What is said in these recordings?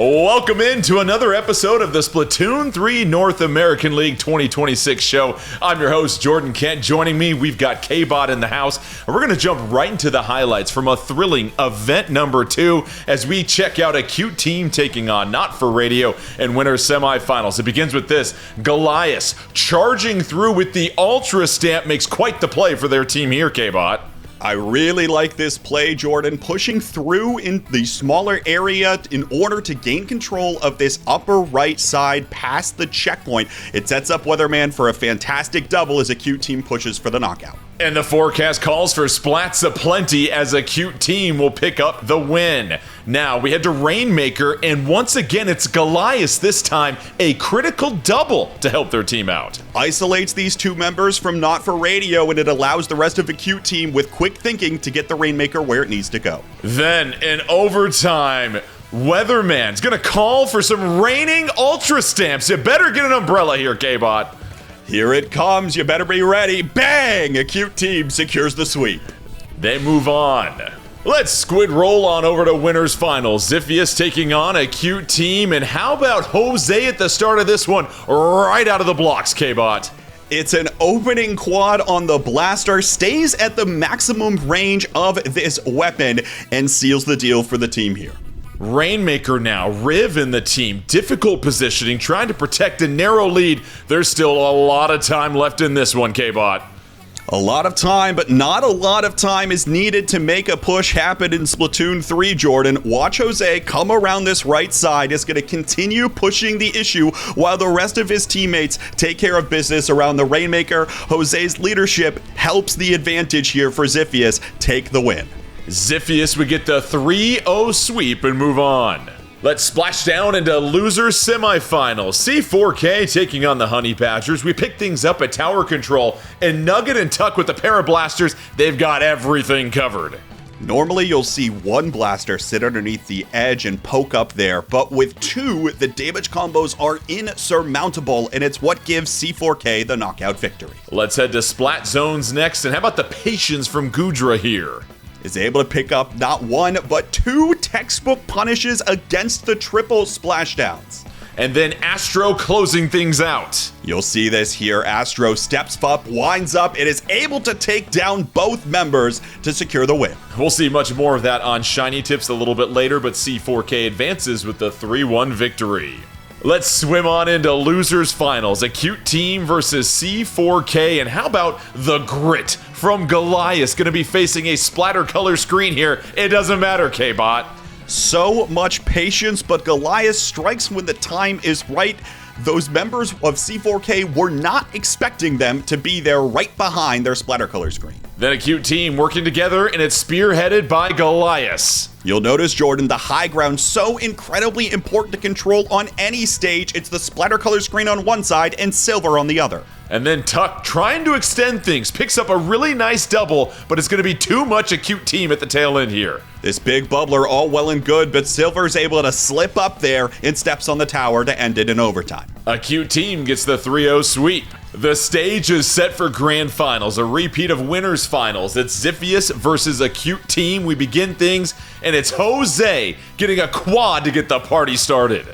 Welcome into another episode of the Splatoon 3 North American League 2026 show. I'm your host, Jordan Kent. Joining me, we've got K-Bot in the house, and we're going to jump right into the highlights from a thrilling event number 2 as we check out a cute team taking on Not For Radio and winners semifinals. It begins with this. Goliath charging through with the Ultra Stamp makes quite the play for their team here, K-Bot. I really like this play, Jordan, pushing through in the smaller area in order to gain control of this upper right side past the checkpoint. It sets up Weatherman for a fantastic double as a cute team pushes for the knockout. And the forecast calls for splats aplenty as a cute team will pick up the win. Now we head to Rainmaker, and once again it's Goliath this time, a critical double to help their team out. Isolates these two members from Not For Radio, and it allows the rest of the cute team with quick thinking to get the Rainmaker where it needs to go. Then in overtime, Weatherman's gonna call for some raining Ultra Stamps. You better get an umbrella here, K-Bot. Here it comes, you better be ready. Bang! A cute team secures the sweep. They move on. Let's squid roll on over to winners finals. Ziphius taking on a cute team, and how about Jose at the start of this one, right out of the blocks, K-Bot? It's an opening quad on the blaster, stays at the maximum range of this weapon, and seals the deal for the team here. Rainmaker now, Riv in the team, difficult positioning, trying to protect a narrow lead. There's still a lot of time left in this one, K-Bot. A lot of time, but not a lot of time is needed to make a push happen in Splatoon 3, Jordan. Watch Jose come around this right side. Is going to continue pushing the issue while the rest of his teammates take care of business around the Rainmaker. Jose's leadership helps the advantage here for Ziphius take the win. Ziphius would get the 3-0 sweep and move on. Let's splash down into losers semifinals. C4K taking on the Honey Badgers. We pick things up at tower control, and Nugget and Tuck with the pair of blasters, they've got everything covered. Normally you'll see one blaster sit underneath the edge and poke up there, but with two, the damage combos are insurmountable, and it's what gives C4K the knockout victory. Let's head to Splat Zones next, and how about the patience from Gudra here? Is able to pick up not one, but two textbook punishes against the triple splashdowns. And then Astro closing things out. You'll see this here. Astro steps up, winds up, and is able to take down both members to secure the win. We'll see much more of that on Shiny Tips a little bit later, but C4K advances with the 3-1 victory. Let's swim on into losers finals. A cute team versus C4K, and how about the grit from Goliath? Going to be facing a splatter color screen here. It doesn't matter, K-Bot. So much patience, but Goliath strikes when the time is right. Those members of C4K were not expecting them to be there right behind their splatter color screen. Then a cute team working together, and it's spearheaded by Goliath. You'll notice, Jordan, the high ground so incredibly important to control on any stage. It's the splatter color screen on one side and silver on the other. And then Tuck, trying to extend things, picks up a really nice double, but it's going to be too much a cute team at the tail end here. This big bubbler, all well and good, but Silver's able to slip up there and steps on the tower to end it in overtime. A cute team gets the 3-0 sweep. The stage is set for grand finals, a repeat of winners finals. It's Ziphius versus a cute team. We begin things, and it's Jose getting a quad to get the party started.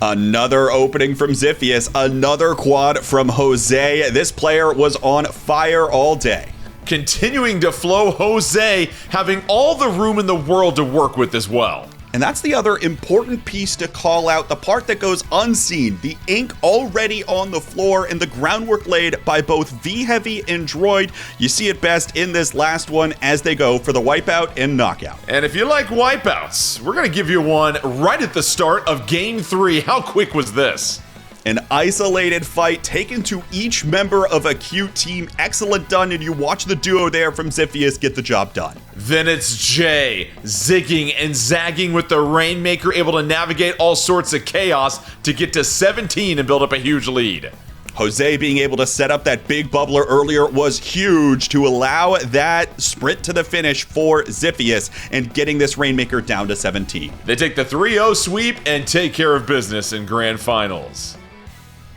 Another opening from Ziphius, another quad from Jose. This player was on fire all day. Continuing to flow, Jose having all the room in the world to work with as well. And that's the other important piece to call out, the part that goes unseen. The ink already on the floor and the groundwork laid by both V-Heavy and Droid. You see it best in this last one as they go for the wipeout and knockout. And if you like wipeouts, we're going to give you one right at the start of Game 3. How quick was this? An isolated fight taken to each member of a cute team. Excellent done, and you watch the duo there from Ziphius get the job done. Then it's Jay, zigging and zagging with the Rainmaker, able to navigate all sorts of chaos to get to 17 and build up a huge lead. Jose being able to set up that big bubbler earlier was huge to allow that sprint to the finish for Ziphius and getting this Rainmaker down to 17. They take the 3-0 sweep and take care of business in grand finals.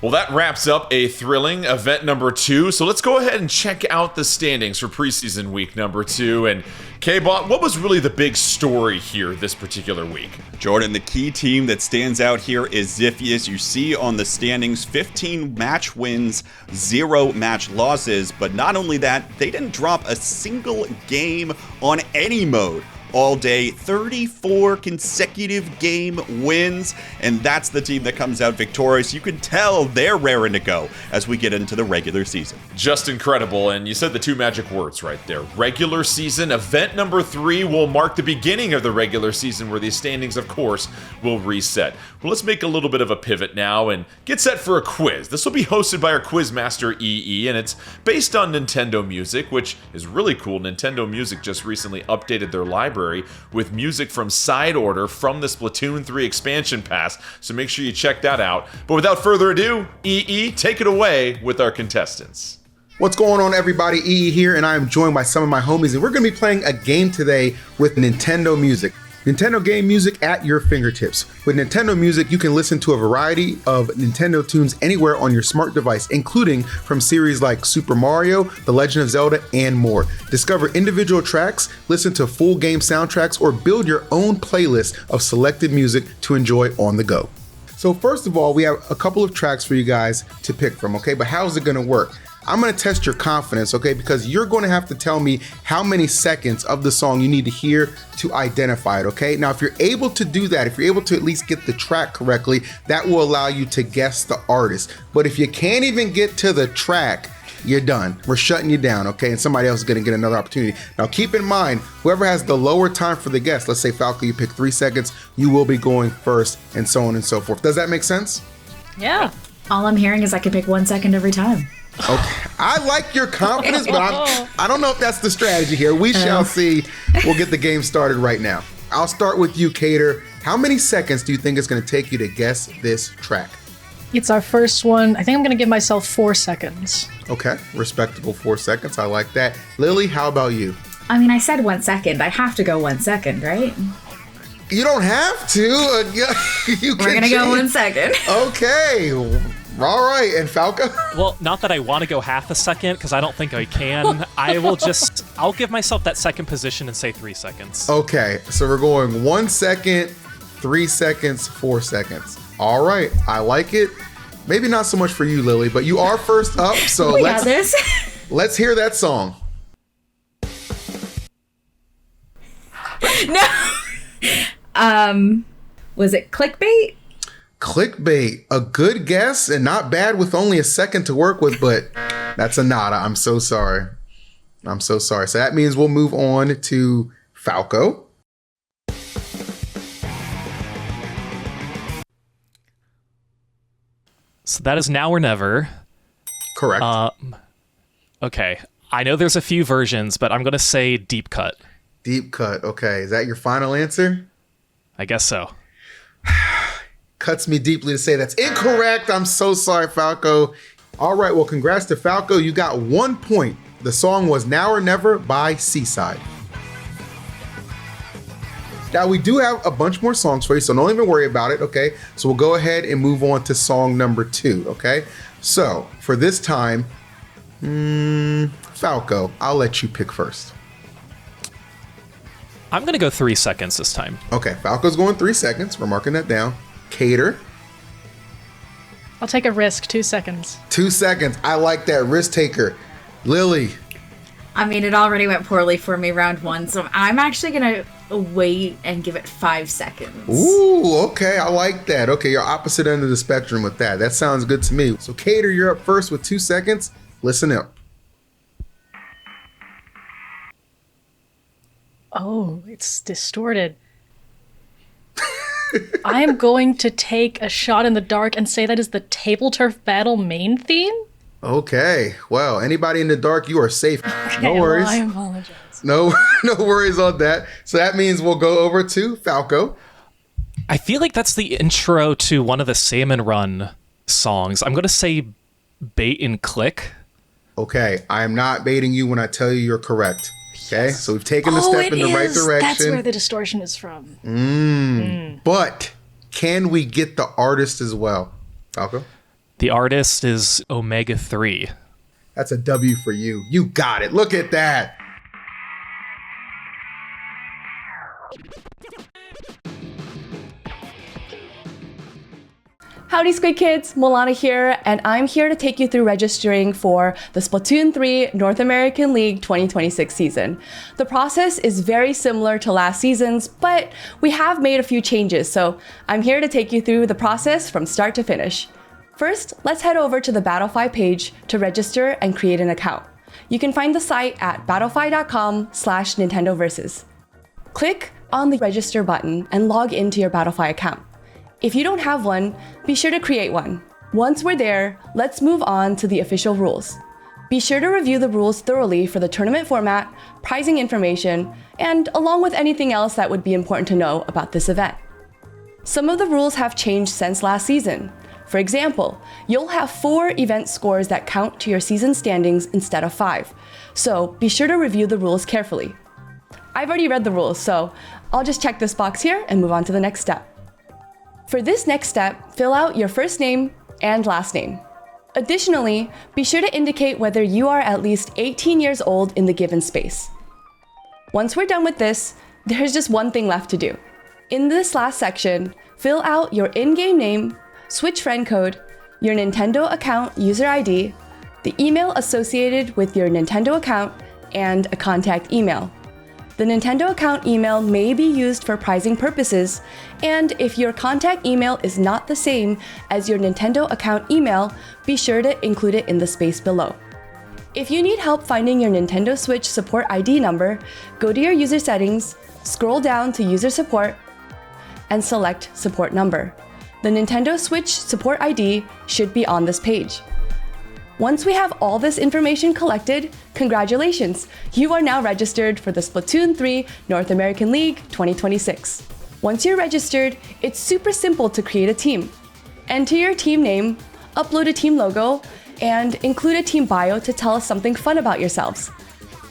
Well, that wraps up a thrilling event number 2. So let's go ahead and check out the standings for preseason week number 2. And K-Bot, what was really the big story here this particular week? Jordan, the key team that stands out here is Ziffy. As you see on the standings, 15 match wins, 0 match losses. But not only that, they didn't drop a single game on any mode all day. 34 consecutive game wins, and that's the team that comes out victorious. You can tell they're raring to go as we get into the regular season. Just incredible, and you said the two magic words right there. Regular season. Event number 3 will mark the beginning of the regular season, where these standings, of course, will reset. Well, let's make a little bit of a pivot now and get set for a quiz. This will be hosted by our quiz master, EE, and it's based on Nintendo Music, which is really cool. Nintendo Music just recently updated their library with music from Side Order from the Splatoon 3 expansion pass, so make sure you check that out. But without further ado, EE, take it away with our contestants. What's going on, everybody? EE here, and I am joined by some of my homies, and we're going to be playing a game today with Nintendo Music. Nintendo game music at your fingertips. With Nintendo Music, you can listen to a variety of Nintendo tunes anywhere on your smart device, including from series like Super Mario, The Legend of Zelda, and more. Discover individual tracks, listen to full game soundtracks, or build your own playlist of selected music to enjoy on the go. So first of all, we have a couple of tracks for you guys to pick from, okay? But how's it gonna work? I'm gonna test your confidence, okay? Because you're gonna have to tell me how many seconds of the song you need to hear to identify it, okay? Now, if you're able to do that, if you're able to at least get the track correctly, that will allow you to guess the artist. But if you can't even get to the track, you're done. We're shutting you down, okay? And somebody else is gonna get another opportunity. Now, keep in mind, whoever has the lower time for the guess, let's say Falco, you pick 3 seconds, you will be going first, and so on and so forth. Does that make sense? Yeah. All I'm hearing is I can pick 1 second every time. Okay, I like your confidence, but I don't know if that's the strategy here. We shall see. We'll get the game started right now. I'll start with you, Cater. How many seconds do you think it's going to take you to guess this track? It's our first one. I think I'm going to give myself 4 seconds. Okay, respectable 4 seconds. I like that. Lily, how about you? I mean, I said 1 second. I have to go 1 second, right? You don't have to. You We're going to go 1 second. Okay. All right, and Falco? Well, not that I want to go half a second, because I don't think I can. I'll give myself that second position and say 3 seconds. Okay, so we're going 1 second, 3 seconds, 4 seconds. All right, I like it. Maybe not so much for you, Lily, but you are first up, so We got this. let's hear that song. No. Was it Clickbait? Clickbait, a good guess and not bad with only a second to work with, but that's a nada. I'm so sorry. I'm so sorry. So that means we'll move on to Falco. So that is Now or Never. Correct. Okay. I know there's a few versions, but I'm going to say Deep Cut. Deep Cut. Okay. Is that your final answer? I guess so. Cuts me deeply to say that's incorrect. I'm so sorry, Falco. All right. Well, congrats to Falco. You got 1 point. The song was Now or Never by Seaside. Now, we do have a bunch more songs for you, so don't even worry about it, okay? So we'll go ahead and move on to song number 2, okay? So, for this time, Falco, I'll let you pick first. I'm going to go 3 seconds this time. Okay, Falco's going 3 seconds. We're marking that down. Cater, I'll take a risk, 2 seconds. 2 seconds. I like that risk taker. Lily. I mean, it already went poorly for me round 1, so I'm actually going to wait and give it 5 seconds. Ooh, okay, I like that. Okay, you're opposite end of the spectrum with that. That sounds good to me. So, Cater, you're up first with 2 seconds. Listen up. Oh, it's distorted. I'm going to take a shot in the dark and say that is the Table Turf Battle main theme? Okay, well, anybody in the dark, you are safe. Okay, No worries. Well, I apologize. No worries on that. So that means we'll go over to Falco. I feel like that's the intro to one of the Salmon Run songs. I'm going to say Bait and Click. Okay, I am not baiting you when I tell you you're correct. Okay, so we've taken the step in the right direction. That's where the distortion is from. But can we get the artist as well, Falco? The artist is Omega 3. That's a W for you. You got it. Look at that. Howdy Squid Kids, Milana here, and I'm here to take you through registering for the Splatoon 3 North American League 2026 season. The process is very similar to last season's, but we have made a few changes, so I'm here to take you through the process from start to finish. First, let's head over to the Battlefy page to register and create an account. You can find the site at battlefy.com/NintendoVersus. Click on the register button and log into your Battlefy account. If you don't have one, be sure to create one. Once we're there, let's move on to the official rules. Be sure to review the rules thoroughly for the tournament format, pricing information, and along with anything else that would be important to know about this event. Some of the rules have changed since last season. For example, you'll have 4 event scores that count to your season standings instead of 5, so be sure to review the rules carefully. I've already read the rules, so I'll just check this box here and move on to the next step. For this next step, fill out your first name and last name. Additionally, be sure to indicate whether you are at least 18 years old in the given space. Once we're done with this, there's just one thing left to do. In this last section, fill out your in-game name, Switch friend code, your Nintendo account user ID, the email associated with your Nintendo account, and a contact email. The Nintendo account email may be used for pricing purposes, and if your contact email is not the same as your Nintendo account email, be sure to include it in the space below. If you need help finding your Nintendo Switch support ID number, go to your user settings, scroll down to user support, and select support number. The Nintendo Switch support ID should be on this page. Once we have all this information collected, congratulations! You are now registered for the Splatoon 3 North American League 2026. Once you're registered, it's super simple to create a team. Enter your team name, upload a team logo, and include a team bio to tell us something fun about yourselves.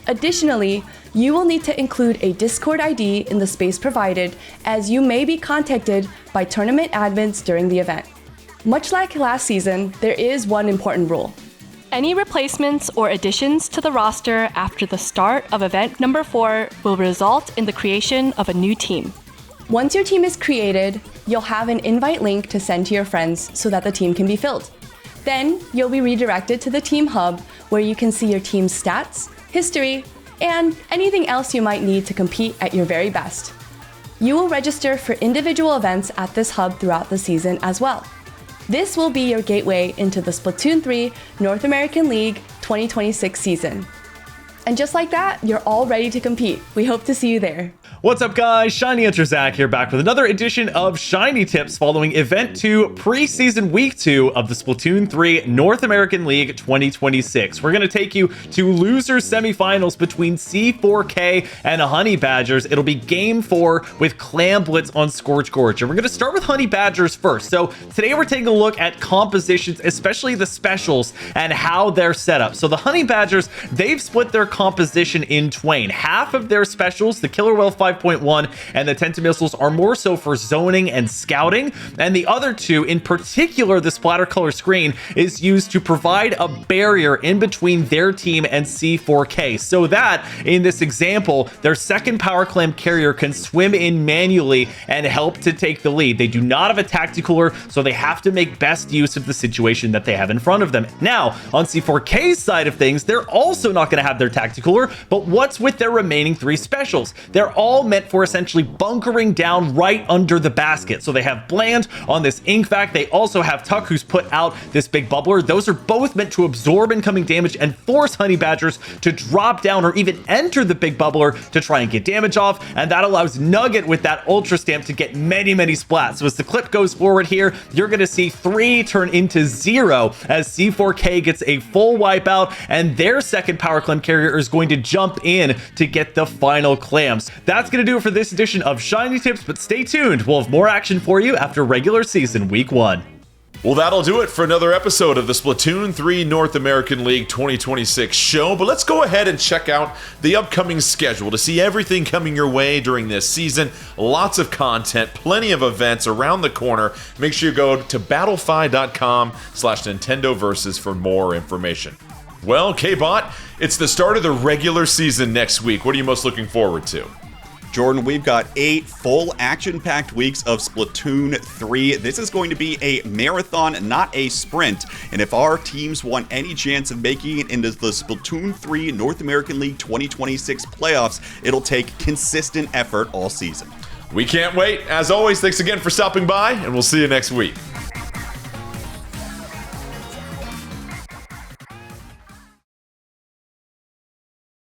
Additionally, you will need to include a Discord ID in the space provided, as you may be contacted by tournament admins during the event. Much like last season, there is one important rule. Any replacements or additions to the roster after the start of event number 4 will result in the creation of a new team. Once your team is created, you'll have an invite link to send to your friends so that the team can be filled. Then, you'll be redirected to the team hub where you can see your team's stats, history, and anything else you might need to compete at your very best. You will register for individual events at this hub throughout the season as well. This will be your gateway into the Splatoon 3 North American League 2026 season. And just like that, you're all ready to compete. We hope to see you there. What's up, guys? Shiny Enter Zach here, back with another edition of Shiny Tips following Event 2 Preseason Week 2 of the Splatoon 3 North American League 2026. We're going to take you to losers semifinals between C4K and Honey Badgers. It'll be Game 4 with Clam Blitz on Scorch Gorge. And we're going to start with Honey Badgers first. So today we're taking a look at compositions, especially the specials, and how they're set up. So the Honey Badgers, they've split their composition in twain. Half of their specials, the Killer Whale 5.1 and the Tenta Missiles, are more so for zoning and scouting, and the other two, in particular the splatter color screen, is used to provide a barrier in between their team and C4K, so that in this example their second power clam carrier can swim in manually and help to take the lead. They do not have a tacticooler, so they have to make best use of the situation that they have in front of them. Now on C4K's side of things, they're also not going to have their tacticooler, but what's with their remaining 3 specials? They're all meant for essentially bunkering down right under the basket. So they have Bland on this ink vac. They also have Tuck, who's put out this big bubbler. Those are both meant to absorb incoming damage and force Honey Badgers to drop down or even enter the big bubbler to try and get damage off. And that allows Nugget with that ultra stamp to get many splats. So as the clip goes forward here, you're going to see 3 turn into 0 as C4K gets a full wipeout and their second power clam carrier is going to jump in to get the final clams. That's going to do it for this edition of Shiny Tips, but stay tuned. We'll have more action for you after regular season week 1. Well, that'll do it for another episode of the Splatoon 3 North American League 2026 show, but let's go ahead and check out the upcoming schedule to see everything coming your way during this season. Lots of content, plenty of events around the corner. Make sure you go to battlefy.com/NintendoVersus for more information. Well, K-Bot, it's the start of the regular season next week. What are you most looking forward to? Jordan, we've got 8 full action-packed weeks of Splatoon 3. This is going to be a marathon, not a sprint. And if our teams want any chance of making it into the Splatoon 3 North American League 2026 playoffs, it'll take consistent effort all season. We can't wait. As always, thanks again for stopping by, and we'll see you next week.